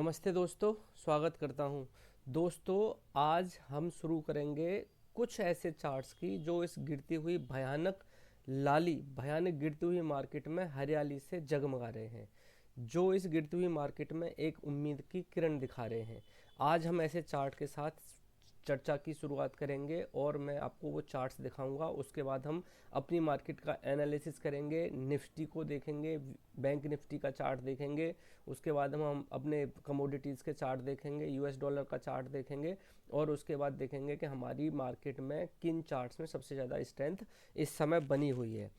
नमस्ते दोस्तों, स्वागत करता हूं। दोस्तों, आज हम शुरू करेंगे कुछ ऐसे चार्ट्स की जो इस गिरती हुई भयानक गिरती हुई मार्केट में हरियाली से जगमगा रहे हैं, जो इस गिरती हुई मार्केट में एक उम्मीद की किरण दिखा रहे हैं। आज हम ऐसे चार्ट के साथ चर्चा की शुरुआत करेंगे और मैं आपको वो चार्ट्स दिखाऊंगा। उसके बाद हम अपनी मार्केट का एनालिसिस करेंगे, निफ्टी को देखेंगे, बैंक निफ्टी का चार्ट देखेंगे। उसके बाद हम अपने कमोडिटीज़ के चार्ट देखेंगे, यूएस डॉलर का चार्ट देखेंगे और उसके बाद देखेंगे कि हमारी मार्केट में किन चार्ट्स में सबसे ज़्यादा स्ट्रेंथ इस समय बनी हुई है।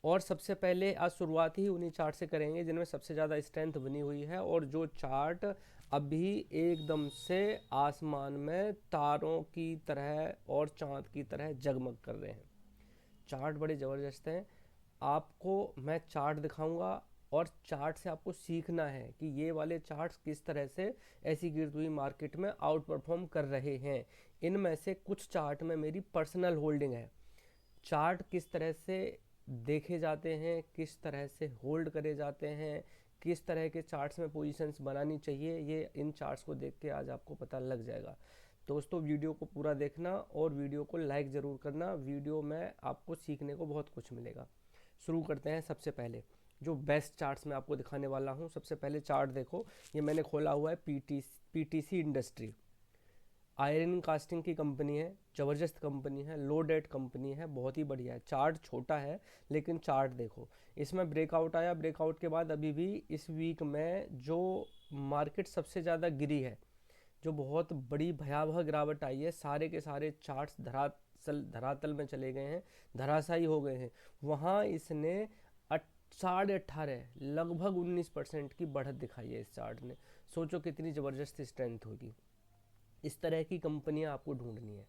और सबसे पहले आज शुरुआत ही उन्हीं चार्ट से करेंगे जिनमें सबसे ज़्यादा स्ट्रेंथ बनी हुई है और जो चार्ट अभी एकदम से आसमान में तारों की तरह और चांद की तरह जगमग कर रहे हैं। चार्ट बड़े ज़बरदस्त हैं। आपको मैं चार्ट दिखाऊंगा और चार्ट से आपको सीखना है कि ये वाले चार्ट्स किस तरह से ऐसी गिरती हुई मार्केट में आउट परफॉर्म कर रहे हैं। इनमें से कुछ चार्ट में मेरी पर्सनल होल्डिंग है। चार्ट किस तरह से देखे जाते हैं, किस तरह से होल्ड करे जाते हैं, किस तरह के चार्ट्स में पोजीशंस बनानी चाहिए, ये इन चार्ट्स को देख के आज आपको पता लग जाएगा। दोस्तों, वीडियो को पूरा देखना और वीडियो को लाइक ज़रूर करना। वीडियो में आपको सीखने को बहुत कुछ मिलेगा। शुरू करते हैं। सबसे पहले जो बेस्ट चार्ट्स मैं आपको दिखाने वाला हूँ, सबसे पहले चार्ट देखो। ये मैंने खोला हुआ है पीटीसी इंडस्ट्री, आयरन कास्टिंग की कंपनी है, ज़बरदस्त कंपनी है, लो डेट कंपनी है, बहुत ही बढ़िया है। चार्ट छोटा है लेकिन चार्ट देखो, इसमें ब्रेकआउट आया। ब्रेकआउट के बाद अभी भी इस वीक में जो मार्केट सबसे ज़्यादा गिरी है, जो बहुत बड़ी भयावह गिरावट आई है, सारे के सारे चार्ट्स धरातल में चले गए हैं, धराशायी हो गए हैं। वहाँ इसने 18.5 लगभग 19% की बढ़त दिखाई है इस चार्ट ने। सोचो कितनी ज़बरदस्त स्ट्रेंथ होगी। इस तरह की कंपनियां आपको ढूंढनी है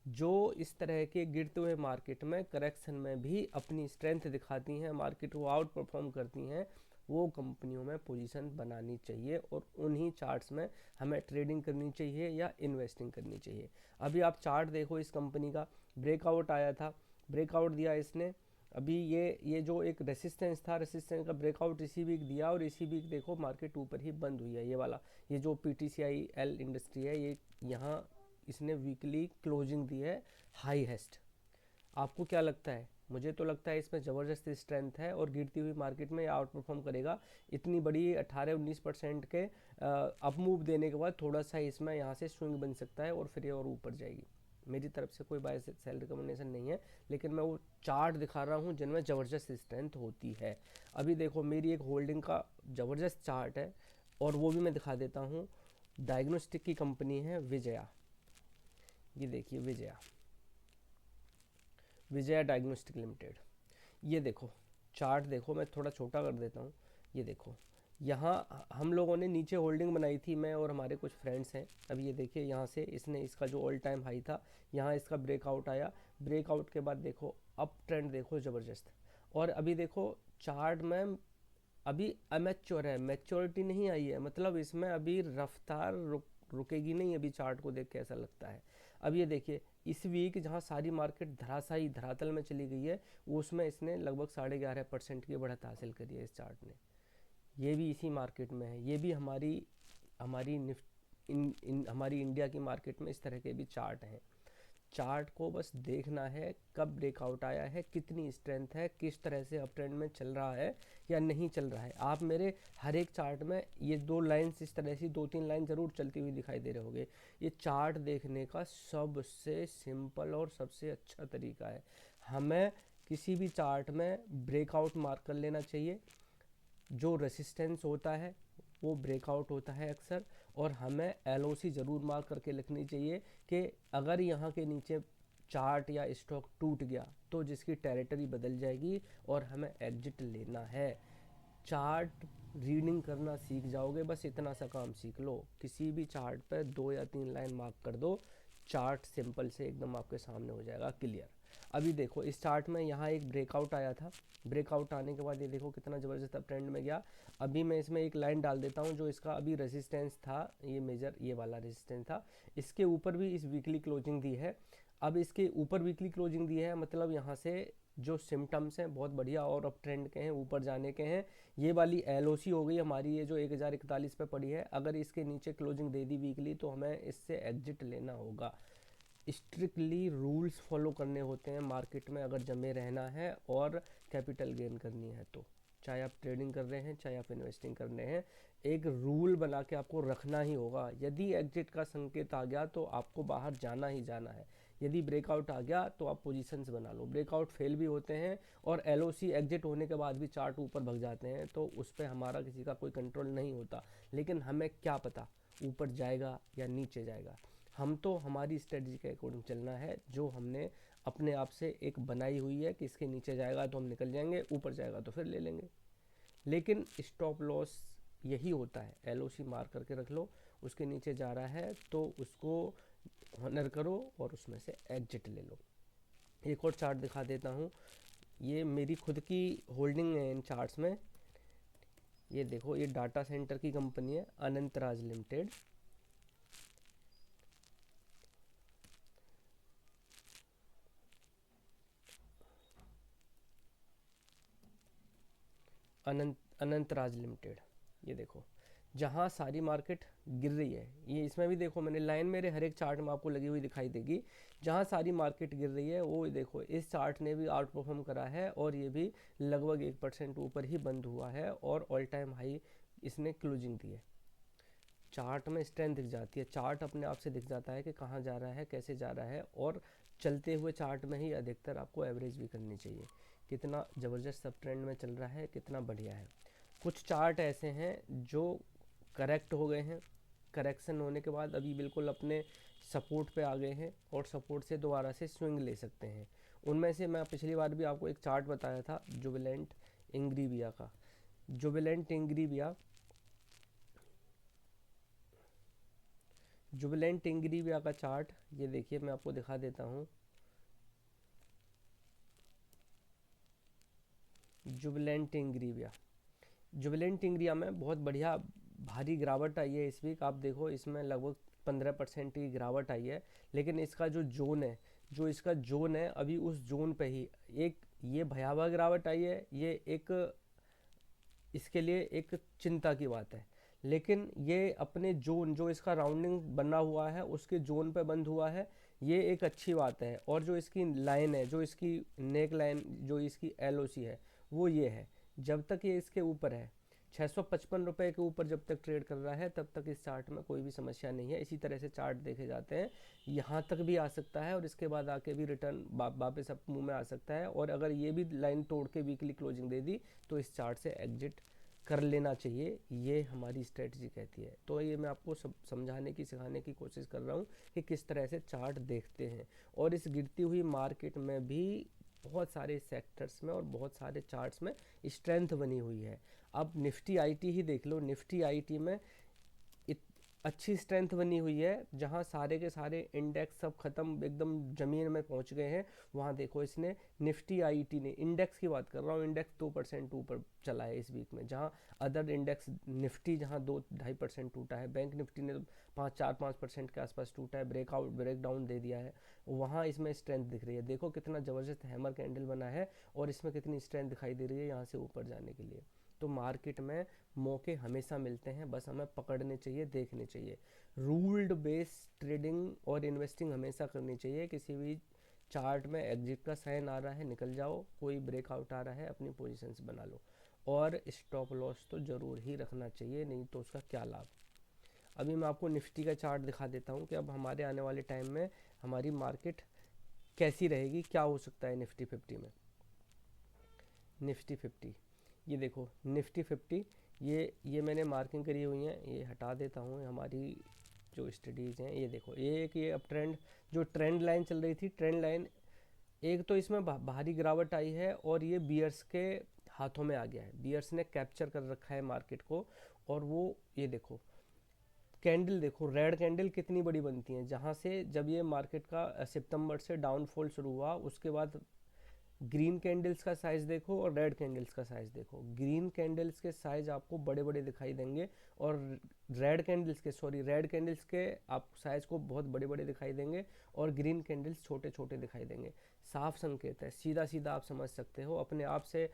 जो इस तरह के गिरते हुए मार्केट में करेक्शन में भी अपनी स्ट्रेंथ दिखाती हैं, मार्केट को आउट परफॉर्म करती हैं। वो कंपनियों में पोजीशन बनानी चाहिए और उन्हीं चार्ट्स में हमें ट्रेडिंग करनी चाहिए या इन्वेस्टिंग करनी चाहिए। अभी आप चार्ट देखो, इस कंपनी का ब्रेकआउट आया था, ब्रेकआउट दिया इसने। अभी ये जो एक रेसिस्टेंस था, रेसिस्टेंस का ब्रेकआउट इसी वीक दिया और इसी वीक देखो मार्केट ऊपर ही बंद हुई है। ये वाला, ये जो पीटीसीआई एल इंडस्ट्री है, ये यहाँ इसने वीकली क्लोजिंग दी है हाईएस्ट। आपको क्या लगता है? मुझे तो लगता है इसमें ज़बरदस्त स्ट्रेंथ है और गिरती हुई मार्केट में आउट परफॉर्म करेगा। इतनी बड़ी 18-19% के अप मूव देने के बाद थोड़ा सा इसमें यहाँ से स्विंग बन सकता है और फिर ये और ऊपर जाएगी। मेरी तरफ से कोई बाय सेल रिकमेंडेशन नहीं है, लेकिन मैं वो चार्ट दिखा रहा हूँ जिनमें ज़बरदस्त स्ट्रेंथ होती है। अभी देखो, मेरी एक होल्डिंग का ज़बरदस्त चार्ट है और वो भी मैं दिखा देता हूँ। डायग्नोस्टिक की कंपनी है विजया। ये देखिए, विजया डायग्नोस्टिक लिमिटेड। ये देखो चार्ट देखो, मैं थोड़ा छोटा कर देता हूँ। ये देखो, यहाँ हम लोगों ने नीचे होल्डिंग बनाई थी, मैं और हमारे कुछ फ्रेंड्स हैं। अब ये देखिए, यहाँ से इसने इसका जो ऑल टाइम हाई था, यहाँ इसका ब्रेकआउट आया। ब्रेकआउट के बाद देखो अप ट्रेंड देखो ज़बरदस्त। और अभी देखो चार्ट में अभी अमेच्योर है, मैच्योरिटी नहीं आई है, मतलब इसमें अभी रफ्तार रुकेगी नहीं। अभी चार्ट को देख के ऐसा लगता है। अब ये देखिए, इस वीक जहाँ सारी मार्केट धरातल में चली गई है, वो उसमें इसने लगभग 11.5% की बढ़त हासिल करी है इस चार्ट ने। ये भी इसी मार्केट में है। ये भी हमारी हमारी हमारी इंडिया की मार्केट में इस तरह के भी चार्ट हैं। चार्ट को बस देखना है कब ब्रेकआउट आया है, कितनी स्ट्रेंथ है, किस तरह से अप ट्रेंड में चल रहा है या नहीं चल रहा है। आप मेरे हर एक चार्ट में ये दो लाइन्स, इस तरह से 2-3 लाइन ज़रूर चलती हुई दिखाई दे रहे होंगे। ये चार्ट देखने का सबसे सिंपल और सबसे अच्छा तरीका है। हमें किसी भी चार्ट में ब्रेकआउट मार्क कर लेना चाहिए। जो रेसिस्टेंस होता है वो ब्रेकआउट होता है अक्सर, और हमें एलओसी ज़रूर मार्क करके लिखनी चाहिए कि अगर यहाँ के नीचे चार्ट या स्टॉक टूट गया तो जिसकी टेरिटरी बदल जाएगी और हमें एग्जिट लेना है। चार्ट रीडिंग करना सीख जाओगे, बस इतना सा काम सीख लो। किसी भी चार्ट पर 2 या 3 लाइन मार्क कर दो, चार्ट सिंपल से एकदम आपके सामने हो जाएगा क्लियर। अभी देखो, इस चार्ट में यहाँ एक ब्रेकआउट आया था। ब्रेकआउट आने के बाद ये देखो कितना ज़बरदस्त अब ट्रेंड में गया। अभी मैं इसमें एक लाइन डाल देता हूँ जो इसका अभी रेजिस्टेंस था, ये मेजर, ये वाला रेजिस्टेंस था। इसके ऊपर भी इस वीकली क्लोजिंग दी है। अब इसके ऊपर वीकली क्लोजिंग दी है, मतलब यहाँ से जो सिम्टम्स हैं बहुत बढ़िया और अप ट्रेंड के हैं, ऊपर जाने के हैं। ये वाली एलओसी हो गई हमारी, ये जो 1041 पे पड़ी है, अगर इसके नीचे क्लोजिंग दे दी वीकली तो हमें इससे एग्जिट लेना होगा। स्ट्रिक्टली रूल्स फॉलो करने होते हैं मार्केट में अगर जमे रहना है और कैपिटल गेन करनी है तो। चाहे आप ट्रेडिंग कर रहे हैं, चाहे आप इन्वेस्टिंग कर रहे हैं, एक रूल बना के आपको रखना ही होगा। यदि एग्जिट का संकेत आ गया तो आपको बाहर जाना ही जाना है। यदि ब्रेकआउट आ गया तो आप पोजीशंस बना लो। ब्रेकआउट फेल भी होते हैं और एलओसी एग्जिट होने के बाद भी चार्ट ऊपर भग जाते हैं, तो उस पर हमारा किसी का कोई कंट्रोल नहीं होता। लेकिन हमें क्या पता ऊपर जाएगा या नीचे जाएगा। हम तो हमारी स्ट्रेटजी के अकॉर्डिंग चलना है, जो हमने अपने आप से एक बनाई हुई है कि इसके नीचे जाएगा तो हम निकल जाएंगे, ऊपर जाएगा तो फिर ले लेंगे। लेकिन स्टॉप लॉस यही होता है, एलओसी मार्क करके रख लो, उसके नीचे जा रहा है तो उसको ऑनर करो और उसमें से एग्जिट ले लो। एक और चार्ट दिखा देता हूँ, ये मेरी खुद की होल्डिंग है इन चार्ट्स में। ये देखो, ये डाटा सेंटर की कंपनी है अनंतराज लिमिटेड। अनंतराज लिमिटेड, ये देखो, जहाँ सारी मार्केट गिर रही है, ये इसमें भी देखो मैंने लाइन मेरे हर एक चार्ट में आपको लगी हुई दिखाई देगी। जहाँ सारी मार्केट गिर रही है वो देखो, इस चार्ट ने भी आउट परफॉर्म करा है और ये भी लगभग 1% ऊपर ही बंद हुआ है और ऑल टाइम हाई इसने क्लोजिंग दी है। चार्ट में स्ट्रेंथ दिख जाती है, चार्ट अपने आप से दिख जाता है कि कहाँ जा रहा है, कैसे जा रहा है। और चलते हुए चार्ट में ही अधिकतर आपको एवरेज भी करनी चाहिए, कितना ज़बरदस्त सब ट्रेंड में चल रहा है, कितना बढ़िया है। कुछ चार्ट ऐसे हैं जो करेक्ट हो गए हैं, करेक्शन होने के बाद अभी बिल्कुल अपने सपोर्ट पे आ गए हैं और सपोर्ट से दोबारा से स्विंग ले सकते हैं। उनमें से मैं पिछली बार भी आपको एक चार्ट बताया था जुबिलेंट इंग्रीविया का। जुबिलेंट इंग्रीविया जुबिलेंट इंग्रीविया का चार्ट ये देखिए, मैं आपको दिखा देता हूँ। जुबिलेंट इंग्रीविया, जुबिलेंट इंग्रिया में बहुत बढ़िया भारी गिरावट आई है इस वीक। आप देखो, इसमें लगभग 15% की गिरावट आई है। लेकिन इसका जो जोन है, जो इसका जोन है, अभी उस जोन पे ही एक ये भयावह गिरावट आई है। ये एक इसके लिए एक चिंता की बात है। लेकिन ये अपने जोन, जो इसका राउंडिंग बना हुआ है उसके जोन पे बंद हुआ है, ये एक अच्छी बात है। और जो इसकी लाइन है, जो इसकी नेक लाइन, जो इसकी एलओसी है, वो ये है। जब तक ये इसके ऊपर है, 655 रुपये के ऊपर जब तक ट्रेड कर रहा है, तब तक इस चार्ट में कोई भी समस्या नहीं है। इसी तरह से चार्ट देखे जाते हैं, यहाँ तक भी आ सकता है और इसके बाद आके भी रिटर्न वापस अप मूव में आ सकता है। और अगर ये भी लाइन तोड़ के वीकली क्लोजिंग दे दी तो इस चार्ट से एग्जिट कर लेना चाहिए, ये हमारी स्ट्रेटजी कहती है। तो ये मैं आपको सब समझाने की, सिखाने की कोशिश कर रहा हूँ कि किस तरह से चार्ट देखते हैं। और इस गिरती हुई मार्केट में भी बहुत सारे सेक्टर्स में और बहुत सारे चार्ट्स में स्ट्रेंथ बनी हुई है। अब निफ्टी आईटी ही देख लो, निफ्टी आईटी में अच्छी स्ट्रेंथ बनी हुई है। जहां सारे के सारे इंडेक्स सब खत्म, एकदम ज़मीन में पहुंच गए हैं, वहां देखो इसने निफ्टी आईटी ने, इंडेक्स की बात कर रहा हूँ, इंडेक्स 2% ऊपर चला है इस वीक में। जहां अदर इंडेक्स निफ्टी जहां 2-2.5% टूटा है, बैंक निफ्टी ने 4-5% के आसपास टूटा है, ब्रेक डाउन दे दिया है, वहाँ इसमें स्ट्रेंथ दिख रही है। देखो कितना ज़बरदस्त हैमर कैंडल बना है और इसमें कितनी स्ट्रेंथ दिखाई दे रही है यहाँ से ऊपर जाने के लिए। तो मार्केट में मौके हमेशा मिलते हैं, बस हमें पकड़ने चाहिए, देखने चाहिए। रूल्ड बेस्ड ट्रेडिंग और इन्वेस्टिंग हमेशा करनी चाहिए। किसी भी चार्ट में एग्जिट का साइन आ रहा है, निकल जाओ, कोई ब्रेकआउट आ रहा है, अपनी पोजीशंस बना लो। और स्टॉप लॉस तो ज़रूर ही रखना चाहिए, नहीं तो उसका क्या लाभ। अभी मैं आपको निफ्टी का चार्ट दिखा देता हूँ कि अब हमारे आने वाले टाइम में हमारी मार्केट कैसी रहेगी, क्या हो सकता है निफ्टी 50 में। निफ्टी 50, ये देखो निफ्टी 50, ये मैंने मार्किंग करी हुई है, ये हटा देता हूँ। हमारी जो स्टडीज़ हैं, ये देखो, ये अब ट्रेंड, जो ट्रेंड लाइन चल रही थी, ट्रेंड लाइन एक तो इसमें भारी गिरावट आई है और ये बियर्स के हाथों में आ गया है, बियर्स ने कैप्चर कर रखा है मार्केट को। और वो ये देखो कैंडल, देखो रेड कैंडल कितनी बड़ी बनती हैं, जहाँ से जब ये मार्केट का सितंबर से डाउनफॉल शुरू हुआ, उसके बाद ग्रीन कैंडल्स का साइज देखो और रेड कैंडल्स का साइज देखो। ग्रीन कैंडल्स के साइज आपको बड़े बड़े दिखाई देंगे और रेड कैंडल्स के आप साइज को बहुत बड़े बड़े दिखाई देंगे और ग्रीन कैंडल्स छोटे छोटे दिखाई देंगे। साफ संकेत है, सीधा सीधा आप समझ सकते हो, अपने आप से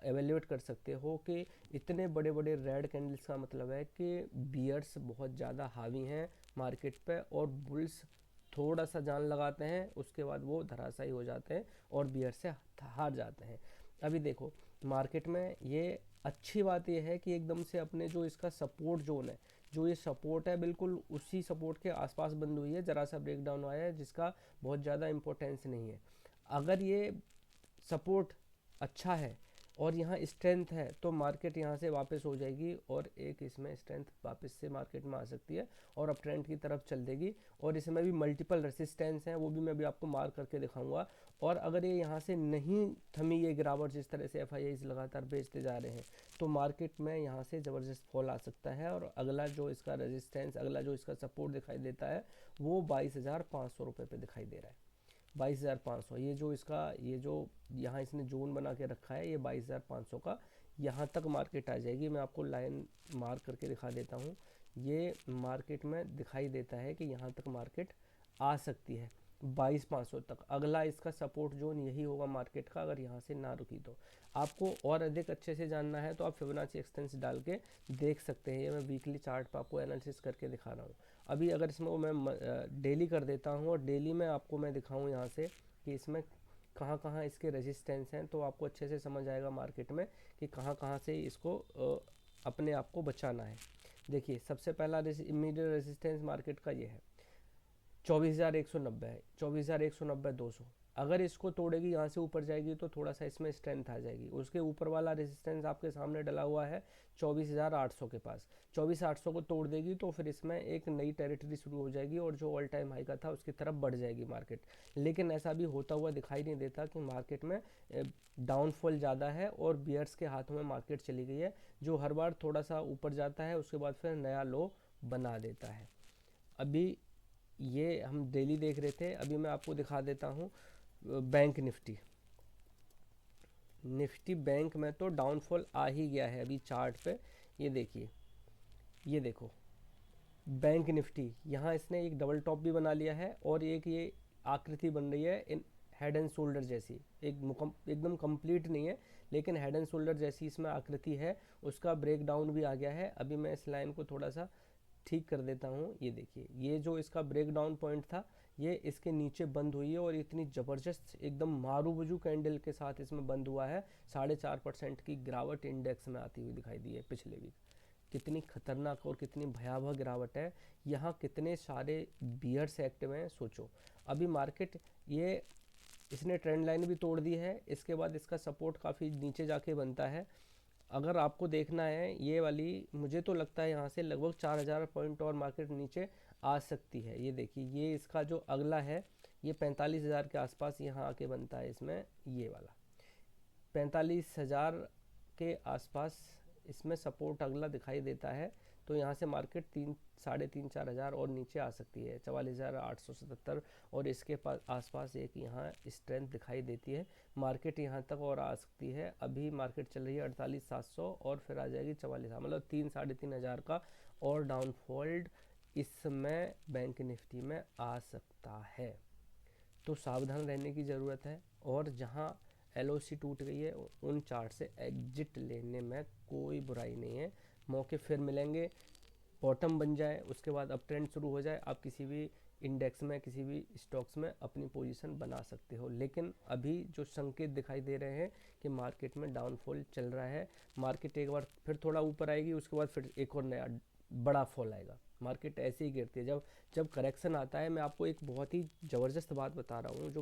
एवेल्यूएट कर सकते हो कि इतने बड़े बड़े रेड कैंडल्स का मतलब है कि बियर्स बहुत ज़्यादा हावी हैं मार्केट पे और बुल्स थोड़ा सा जान लगाते हैं, उसके बाद वो धराशायी हो जाते हैं और बियर से हार जाते हैं। अभी देखो मार्केट में ये अच्छी बात ये है कि एकदम से अपने जो इसका सपोर्ट जोन है, जो ये सपोर्ट है बिल्कुल उसी सपोर्ट के आसपास बंद हुई है, ज़रा सा ब्रेकडाउन आया है जिसका बहुत ज़्यादा इंपॉर्टेंस नहीं है। अगर ये सपोर्ट अच्छा है और यहाँ स्ट्रेंथ है तो मार्केट यहाँ से वापस हो जाएगी और एक इसमें स्ट्रेंथ वापस से मार्केट में आ सकती है और अप ट्रेंड की तरफ चल देगी। और इसमें भी मल्टीपल रेसिस्टेंस हैं, वो भी मैं भी आपको मार्क करके दिखाऊंगा। और अगर ये यहाँ से नहीं थमी ये गिरावट, जिस तरह से FIIs लगातार बेचते जा रहे हैं, तो मार्केट में यहाँ से ज़बरदस्त फॉल आ सकता है और अगला जो इसका रेजिस्टेंस, अगला जो इसका सपोर्ट दिखाई देता है वो 22,500 रुपये पे दिखाई दे रहा है। 22,500, ये जो इसका ये जो यहाँ इसने जोन बना के रखा है, ये 22,500 का यहाँ तक मार्केट आ जाएगी। मैं आपको लाइन मार्क करके दिखा देता हूँ। ये मार्केट में दिखाई देता है कि यहाँ तक मार्केट आ सकती है 22,500 तक। अगला इसका सपोर्ट जोन यही होगा मार्केट का, अगर यहाँ से ना रुकी तो। आपको और अधिक अच्छे से जानना है तो आप फिबोनाची एक्सटेंस डाल के देख सकते हैं। ये मैं वीकली चार्ट पर आपको एनालिसिस करके दिखा रहा हूँ। अभी अगर इसमें मैं डेली कर देता हूँ और डेली में आपको मैं दिखाऊँ यहाँ से कि इसमें कहाँ कहाँ इसके रेजिस्टेंस हैं, तो आपको अच्छे से समझ आएगा मार्केट में कि कहाँ कहाँ से इसको अपने आप को बचाना है। देखिए सबसे पहला इमीडिएट रेजिस्टेंस मार्केट का ये है 24,190 है, 24,190 200। अगर इसको तोड़ेगी यहाँ से ऊपर जाएगी तो थोड़ा सा इसमें स्ट्रेंथ आ जाएगी। उसके ऊपर वाला रेजिस्टेंस आपके सामने डला हुआ है 24,800 के पास। 24,800 को तोड़ देगी तो फिर इसमें एक नई टेरिटरी शुरू हो जाएगी और जो ऑल टाइम हाई का था उसकी तरफ बढ़ जाएगी मार्केट। लेकिन ऐसा भी होता हुआ दिखाई नहीं देता कि मार्केट में डाउनफॉल ज़्यादा है और बियर्स के हाथों में मार्केट चली गई है, जो हर बार थोड़ा सा ऊपर जाता है उसके बाद फिर नया लो बना देता है। अभी ये हम डेली देख रहे थे, अभी मैं आपको दिखा देता हूँ बैंक निफ्टी बैंक में तो डाउनफॉल आ ही गया है अभी चार्ट पे। ये देखिए, ये देखो बैंक निफ्टी, यहाँ इसने एक डबल टॉप भी बना लिया है और एक ये आकृति बन रही है इन हेड एंड शोल्डर जैसी, एकदम कंप्लीट नहीं है लेकिन हेड एंड शोल्डर जैसी इसमें आकृति है। उसका ब्रेक डाउन भी आ गया है। अभी मैं इस लाइन को थोड़ा सा ठीक कर देता हूँ। ये देखिए, ये जो इसका ब्रेक डाउन पॉइंट था ये इसके नीचे बंद हुई है और इतनी ज़बरदस्त एकदम मारूबजू कैंडल के साथ इसमें बंद हुआ है। 4.5% की गिरावट इंडेक्स में आती हुई दिखाई दी है पिछले वीक। कितनी खतरनाक और कितनी भयावह गिरावट है। यहाँ कितने सारे बियर्स एक्टिव हैं सोचो। अभी मार्केट ये इसने ट्रेंड लाइन भी तोड़ दी है, इसके बाद इसका सपोर्ट काफ़ी नीचे जाके बनता है। अगर आपको देखना है ये वाली, मुझे तो लगता है यहाँ से लगभग 4,000 पॉइंट और मार्केट नीचे आ सकती है। ये देखिए, ये इसका जो अगला है ये 45,000 के आसपास यहाँ आके बनता है। इसमें ये वाला 45,000 के आसपास इसमें सपोर्ट अगला दिखाई देता है, तो यहाँ से मार्केट 3,500-4,000 और नीचे आ सकती है 44,877 और इसके पास आसपास एक यहाँ स्ट्रेंथ दिखाई देती है। मार्केट यहाँ तक और आ सकती है। अभी मार्केट चल रही है 48,700 और फिर आ जाएगी 44,000, मतलब 3-3,500 का और डाउनफॉल्ड इसमें बैंक निफ्टी में आ सकता है। तो सावधान रहने की ज़रूरत है और जहाँ LOC टूट गई है उन चार्ट से एग्जिट लेने में कोई बुराई नहीं है। मौके फिर मिलेंगे, बॉटम बन जाए उसके बाद अप ट्रेंड शुरू हो जाए, आप किसी भी इंडेक्स में किसी भी स्टॉक्स में अपनी पोजीशन बना सकते हो। लेकिन अभी जो संकेत दिखाई दे रहे हैं कि मार्केट में डाउनफॉल चल रहा है, मार्केट एक बार फिर थोड़ा ऊपर आएगी उसके बाद फिर एक और नया बड़ा फॉल आएगा। मार्केट ऐसे ही गिरती है। जब करेक्शन आता है, मैं आपको एक बहुत ही ज़बरदस्त बात बता रहा हूँ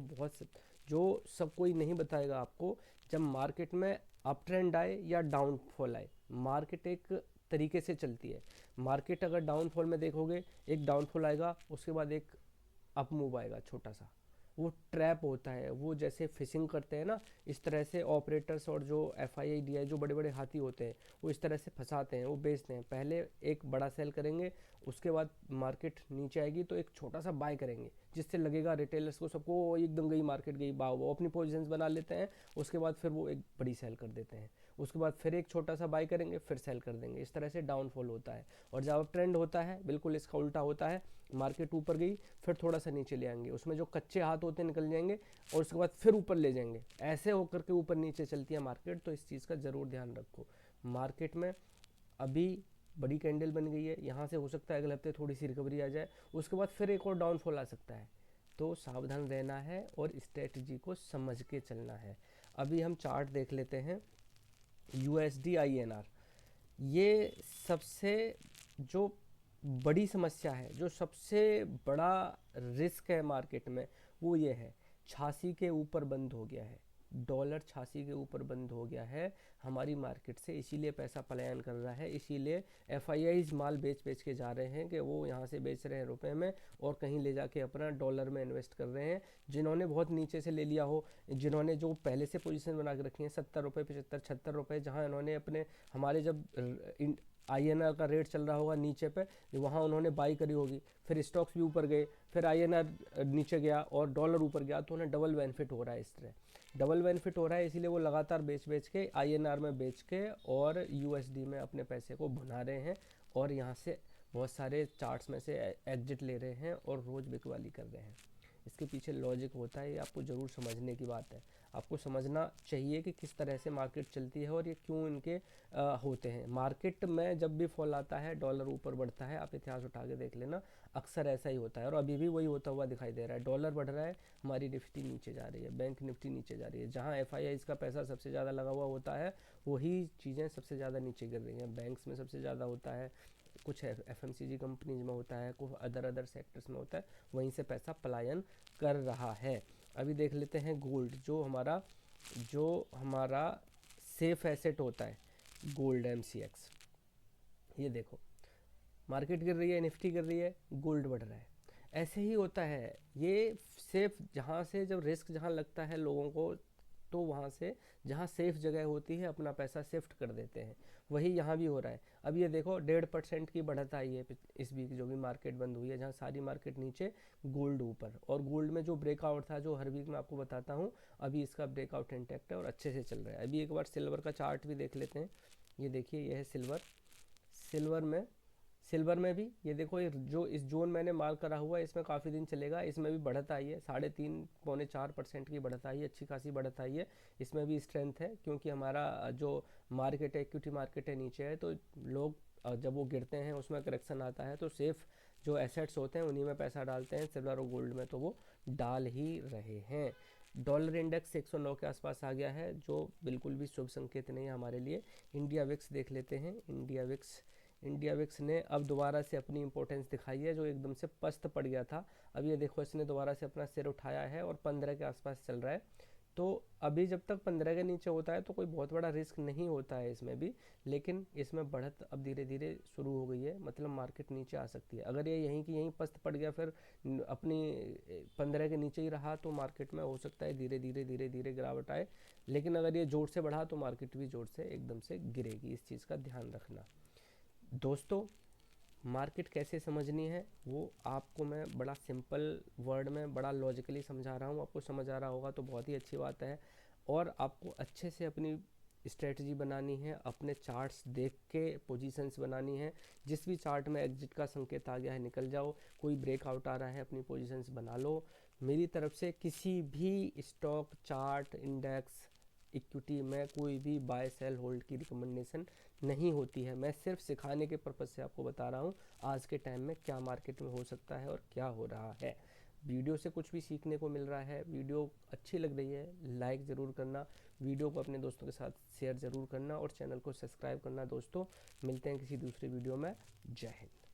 जो सब कोई नहीं बताएगा आपको। जब मार्केट में अप ट्रेंड आए या डाउनफॉल आए, मार्केट एक तरीके से चलती है। मार्केट अगर डाउनफॉल में देखोगे, एक डाउनफॉल आएगा उसके बाद एक अप मूव आएगा छोटा सा, वो ट्रैप होता है, वो जैसे फिशिंग करते हैं ना, इस तरह से ऑपरेटर्स और जो FII DI जो बड़े बड़े हाथी होते हैं वो इस तरह से फंसाते हैं, वो बेचते हैं। पहले एक बड़ा सेल करेंगे, उसके बाद मार्केट नीचे आएगी तो एक छोटा सा बाय करेंगे, जिससे लगेगा रिटेलर्स को सबको एकदम गई मार्केट गई बाव, वो अपनी पोजीशंस बना लेते हैं। उसके बाद फिर वो एक बड़ी सेल कर देते हैं, उसके बाद फिर एक छोटा सा बाय करेंगे, फिर सेल कर देंगे। इस तरह से डाउनफॉल होता है। और जब ट्रेंड होता है बिल्कुल इसका उल्टा होता है, मार्केट ऊपर गई फिर थोड़ा सा नीचे ले आएंगे, उसमें जो कच्चे हाथ होते हैं निकल जाएंगे, और उसके बाद फिर ऊपर ले जाएंगे। ऐसे होकर के ऊपर नीचे चलती है मार्केट। तो इस चीज़ का ज़रूर ध्यान रखो। मार्केट में अभी बड़ी कैंडल बन गई है, यहाँ से हो सकता है अगले हफ्ते थोड़ी सी रिकवरी आ जाए, उसके बाद फिर एक और डाउनफॉल आ सकता है। तो सावधान रहना है और स्ट्रेटजी को समझ के चलना है। अभी हम चार्ट देख लेते हैं। USD INR, ये सबसे जो बड़ी समस्या है, जो सबसे बड़ा रिस्क है मार्केट में, वो ये है 86 के ऊपर बंद हो गया है। डॉलर 86 के ऊपर बंद हो गया है हमारी मार्केट से, इसीलिए पैसा पलायन कर रहा है। इसीलिए FIIs माल बेच बेच के जा रहे हैं कि वो यहाँ से बेच रहे हैं रुपए में और कहीं ले जाके अपना डॉलर में इन्वेस्ट कर रहे हैं। जिन्होंने बहुत नीचे से ले लिया हो, जिन्होंने जो पहले से पोजीशन बना के रखी है 70 रुपये 75 76 रुपये, जहाँ इन्होंने अपने हमारे जब INR का रेट चल रहा होगा नीचे पे, वहाँ उन्होंने बाई करी होगी, फिर स्टॉक्स भी ऊपर गए, फिर INR नीचे गया और डॉलर ऊपर गया, तो उन्हें डबल बेनिफिट हो रहा है। इस तरह डबल बेनिफिट हो रहा है, इसीलिए वो लगातार बेच बेच के INR में बेच के और USD में अपने पैसे को भुना रहे हैं, और यहाँ से बहुत सारे चार्ट्स में से एग्जिट ले रहे हैं और रोज़ बिकवाली कर रहे हैं। इसके पीछे लॉजिक होता है, ये आपको ज़रूर समझने की बात है। आपको समझना चाहिए कि किस तरह से मार्केट चलती है और ये क्यों इनके होते हैं। मार्केट में जब भी फॉल आता है डॉलर ऊपर बढ़ता है, आप इतिहास उठा के देख लेना, अक्सर ऐसा ही होता है। और अभी भी वही होता हुआ दिखाई दे रहा है। डॉलर बढ़ रहा है, हमारी निफ्टी नीचे जा रही है, बैंक निफ्टी नीचे जा रही है। जहाँ FIIs का पैसा सबसे ज़्यादा लगा हुआ होता है, वही चीज़ें सबसे ज़्यादा नीचे गिर रही हैं। बैंक्स में सबसे ज़्यादा होता है, कुछ FMCG कंपनीज में होता है, कुछ अदर सेक्टर्स में होता है, वहीं से पैसा पलायन कर रहा है। अभी देख लेते हैं गोल्ड, जो हमारा सेफ एसेट होता है, गोल्ड MCX। ये देखो, मार्केट गिर रही है, निफ्टी गिर रही है, गोल्ड बढ़ रहा है। ऐसे ही होता है ये। सेफ जहाँ से जब रिस्क जहाँ लगता है लोगों को, तो वहाँ से जहाँ सेफ जगह होती है अपना पैसा शिफ्ट कर देते हैं। वही यहाँ भी हो रहा है। अब ये देखो 1.5% की बढ़त आई है इस वीक, जो भी मार्केट बंद हुई है, जहाँ सारी मार्केट नीचे, गोल्ड ऊपर। और गोल्ड में जो ब्रेकआउट था, जो हर वीक मैं आपको बताता हूँ, अभी इसका ब्रेकआउट इंटैक्ट है और अच्छे से चल रहा है। अभी एक बार सिल्वर का चार्ट भी देख लेते हैं। ये देखिए, ये है सिल्वर। सिल्वर में भी ये देखो, ये जो इस जोन मैंने मार्क करा हुआ है, इसमें काफ़ी दिन चलेगा। इसमें भी बढ़त आई है, 3.5-4% की बढ़त आई है, अच्छी खासी बढ़त आई है। इसमें भी स्ट्रेंथ है, क्योंकि हमारा जो मार्केट है, इक्विटी मार्केट है, नीचे है। तो लोग जब वो गिरते हैं, उसमें करेक्शन आता है, तो सेफ जो एसेट्स होते हैं उन्हीं में पैसा डालते हैं। सिल्वर और गोल्ड में तो वो डाल ही रहे हैं। डॉलर इंडेक्स 109 के आसपास आ गया है, जो बिल्कुल भी शुभ संकेत नहीं है हमारे लिए। इंडिया विक्स देख लेते हैं। इंडिया विक्स ने अब दोबारा से अपनी इंपॉर्टेंस दिखाई है, जो एकदम से पस्त पड़ गया था। अब ये देखो, इसने दोबारा से अपना सिर उठाया है और 15 के आसपास चल रहा है। तो अभी जब तक 15 के नीचे होता है तो कोई बहुत बड़ा रिस्क नहीं होता है इसमें भी, लेकिन इसमें बढ़त अब धीरे धीरे शुरू हो गई है। मतलब मार्केट नीचे आ सकती है। अगर ये यहीं की यहीं पस्त पड़ गया, फिर अपनी 15 के नीचे ही रहा, तो मार्केट में हो सकता है धीरे धीरे गिरावट आए। लेकिन अगर ये जोर से बढ़ा तो मार्केट भी जोर से एकदम से गिरेगी। इस चीज़ का ध्यान रखना दोस्तों। मार्केट कैसे समझनी है वो आपको मैं बड़ा सिंपल वर्ड में बड़ा लॉजिकली समझा रहा हूँ। आपको समझ आ रहा होगा तो बहुत ही अच्छी बात है। और आपको अच्छे से अपनी स्ट्रेटजी बनानी है, अपने चार्ट्स देख के पोजीशंस बनानी है। जिस भी चार्ट में एग्जिट का संकेत आ गया है, निकल जाओ। कोई ब्रेकआउट आ रहा है, अपनी पोजीशंस बना लो। मेरी तरफ से किसी भी स्टॉक, चार्ट, इंडेक्स, इक्विटी में कोई भी बाय सेल होल्ड की रिकमेंडेशन नहीं होती है। मैं सिर्फ सिखाने के पर्पज़ से आपको बता रहा हूँ आज के टाइम में क्या मार्केट में हो सकता है और क्या हो रहा है। वीडियो से कुछ भी सीखने को मिल रहा है, वीडियो अच्छी लग रही है, लाइक ज़रूर करना, वीडियो को अपने दोस्तों के साथ शेयर ज़रूर करना और चैनल को सब्सक्राइब करना। दोस्तों, मिलते हैं किसी दूसरे वीडियो में। जय हिंद।